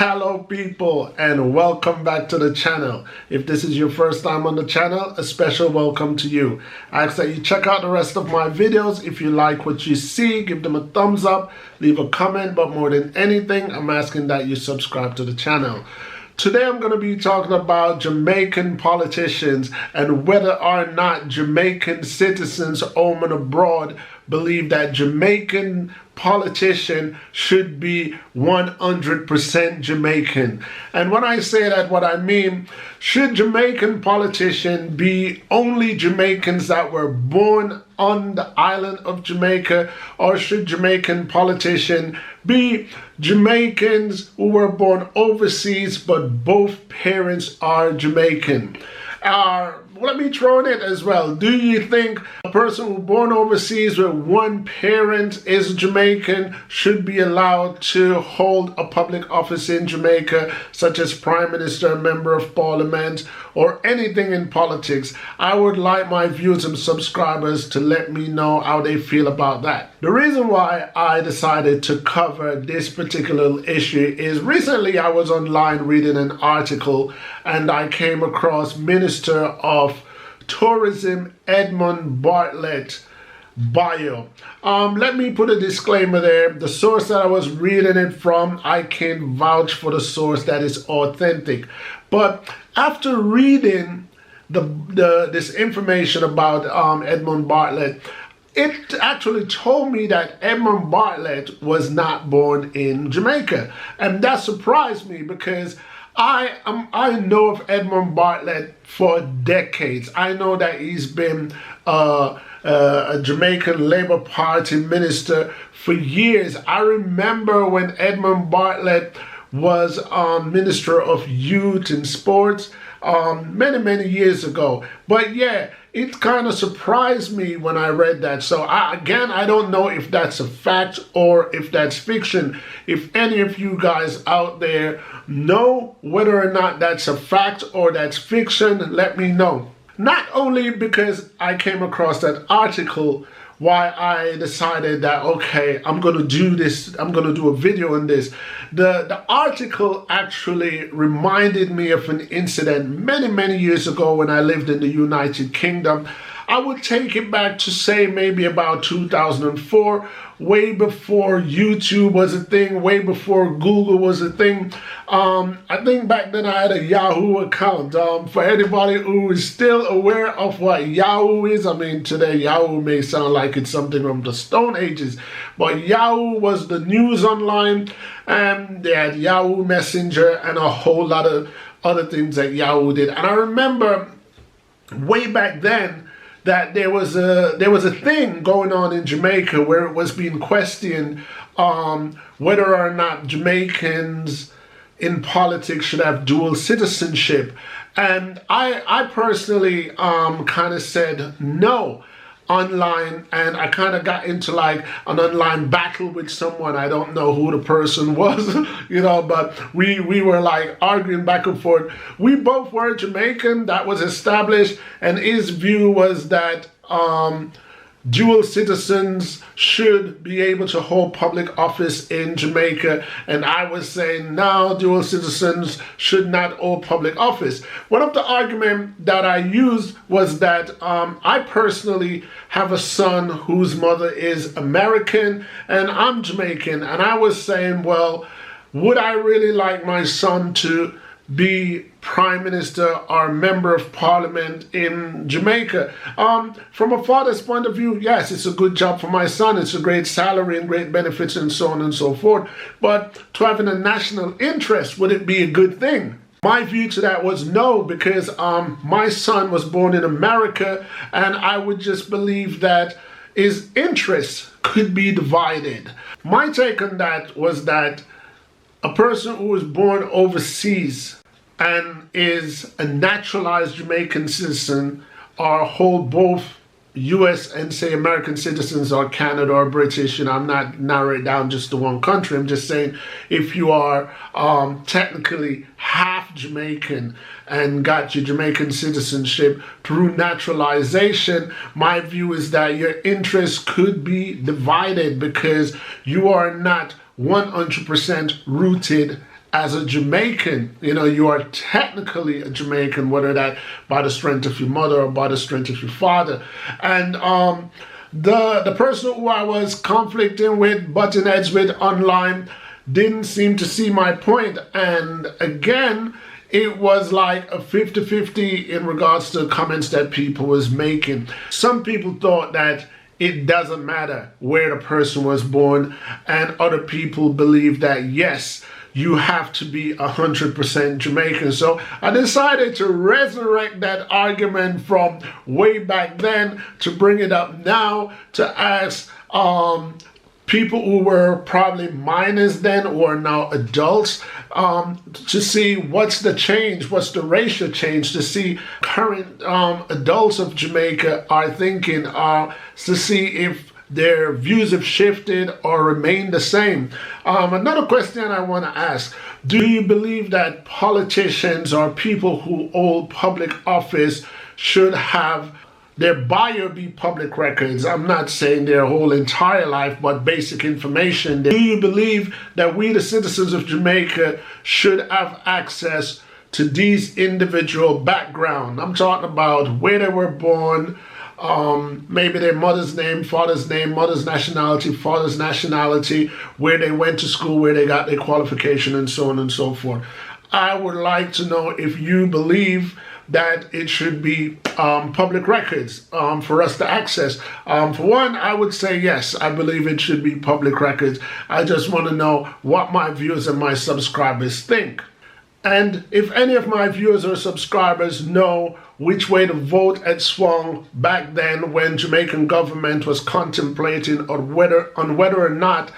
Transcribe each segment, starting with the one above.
Hello people, and welcome back to the channel. If this is your first time on the channel, a special welcome to you. I ask that you check out the rest of my videos. If you like what you see, give them a thumbs up, leave a comment, but more than anything, I'm asking that you subscribe to the channel. Today I'm going to be talking about Jamaican politicians and whether or not Jamaican citizens home and abroad believe that Jamaican politician should be 100% Jamaican. And when I say that, what I mean, should Jamaican politician be only Jamaicans that were born on the island of Jamaica, or should Jamaican politician be Jamaicans who were born overseas but both parents are Jamaican? Let me throw in it as well. Do you think a person who born overseas with one parent is Jamaican should be allowed to hold a public office in Jamaica, such as Prime Minister, Member of Parliament, or anything in politics? I would like my viewers and subscribers to let me know how they feel about that. The reason why I decided to cover this particular issue is recently I was online reading an article and I came across Minister of Tourism Edmund Bartlett bio. Let me put a disclaimer there. The source that I was reading it from, I can vouch for the source that is authentic. But after reading this information about Edmund Bartlett, it actually told me that Edmund Bartlett was not born in Jamaica. And that surprised me because I know of Edmund Bartlett for decades. I know that he's been a Jamaican Labour Party minister for years. I remember when Edmund Bartlett was Minister of Youth and Sports many years ago. But yeah, it kind of surprised me when I read that. So again, I don't know if that's a fact or if that's fiction. If any of you guys out there know whether or not that's a fact or that's fiction, let me know. Not only because I came across that article, why I decided that, okay, I'm going to do this, I'm going to do a video on this. The article actually reminded me of an incident many years ago when I lived in the United Kingdom. I would take it back to say maybe about 2004, way before YouTube was a thing, way before Google was a thing. I think back then I had a Yahoo account. For anybody who is still aware of what Yahoo is, I mean, today Yahoo may sound like it's something from the Stone Ages, but Yahoo was the news online, and they had Yahoo Messenger and a whole lot of other things that Yahoo did. And I remember way back then that there was a thing going on in Jamaica where it was being questioned whether or not Jamaicans in politics should have dual citizenship. And I personally kind of said no online, and I kind of got into like an online battle with someone. I don't know who the person was, you know, but we were like arguing back and forth. We both were Jamaican, that was established, and his view was that dual citizens should be able to hold public office in Jamaica, and I was saying no, dual citizens should not hold public office. One of the arguments that I used was that I personally have a son whose mother is American and I'm Jamaican, and I was saying, well, would I really like my son to be Prime Minister or Member of Parliament in Jamaica? From a father's point of view, yes, it's a good job for my son. It's a great salary and great benefits and so on and so forth. But to having a national interest, would it be a good thing? My view to that was no, because my son was born in America, and I would just believe that his interests could be divided. My take on that was that a person who was born overseas and is a naturalized Jamaican citizen or hold both US and say American citizens or Canada or British, and I'm not narrowing it down just to one country. I'm just saying if you are technically half Jamaican and got your Jamaican citizenship through naturalization, my view is that your interests could be divided because you are not 100% rooted as a Jamaican. You know, you are technically a Jamaican, whether that by the strength of your mother or by the strength of your father. And the person who I was conflicting with, butting heads with online, didn't seem to see my point. And again, it was like a 50-50 in regards to the comments that people was making. Some people thought that it doesn't matter where the person was born, and other people believe that yes, you have to be 100% Jamaican. So I decided to resurrect that argument from way back then to bring it up now to ask people who were probably minors then or now adults to see what's the change, what's the racial change, to see current adults of Jamaica are thinking, to see if their views have shifted or remain the same. Another question I want to ask, do you believe that politicians or people who hold public office should have their bio be public records? I'm not saying their whole entire life, but basic information. Do you believe that we, the citizens of Jamaica, should have access to these individual background? I'm talking about where they were born, maybe their mother's name, father's name, mother's nationality, father's nationality, where they went to school, where they got their qualification, and so on and so forth. I would like to know if you believe that it should be public records for us to access. For one, I would say yes, I believe it should be public records. I just want to know what my viewers and my subscribers think. And if any of my viewers or subscribers know which way the vote had swung back then when Jamaican government was contemplating on whether or not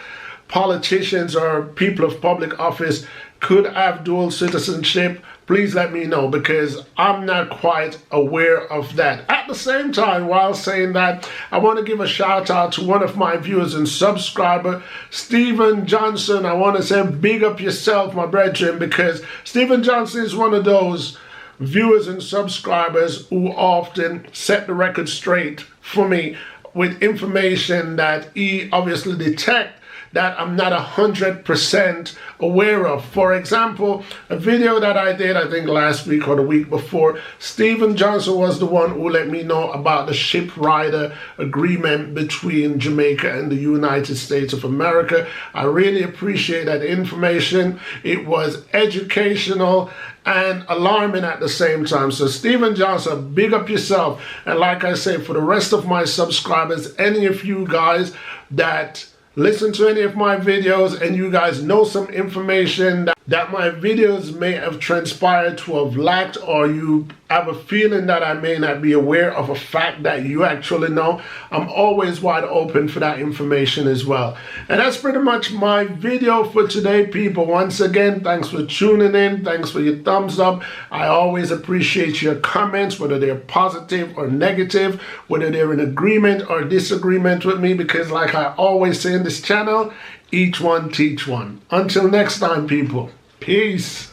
politicians or people of public office could have dual citizenship, please let me know, because I'm not quite aware of that. At the same time, while saying that, I want to give a shout out to one of my viewers and subscriber, Stephen Johnson. I want to say big up yourself, my brethren, because Stephen Johnson is one of those viewers and subscribers who often set the record straight for me with information that he obviously detects that I'm not 100% aware of. For example, a video that I did, I think last week or the week before, Stephen Johnson was the one who let me know about the ship rider agreement between Jamaica and the United States of America. I really appreciate that information. It was educational and alarming at the same time. So Stephen Johnson, big up yourself. And like I say, for the rest of my subscribers, any of you guys that listen to any of my videos and you guys know some information that my videos may have transpired to have lacked, or you have a feeling that I may not be aware of a fact that you actually know, I'm always wide open for that information as well. And that's pretty much my video for today, people. Once again, thanks for tuning in. Thanks for your thumbs up. I always appreciate your comments, whether they're positive or negative, whether they're in agreement or disagreement with me, because like I always say in this channel, each one teach one. Until next time, people. Peace.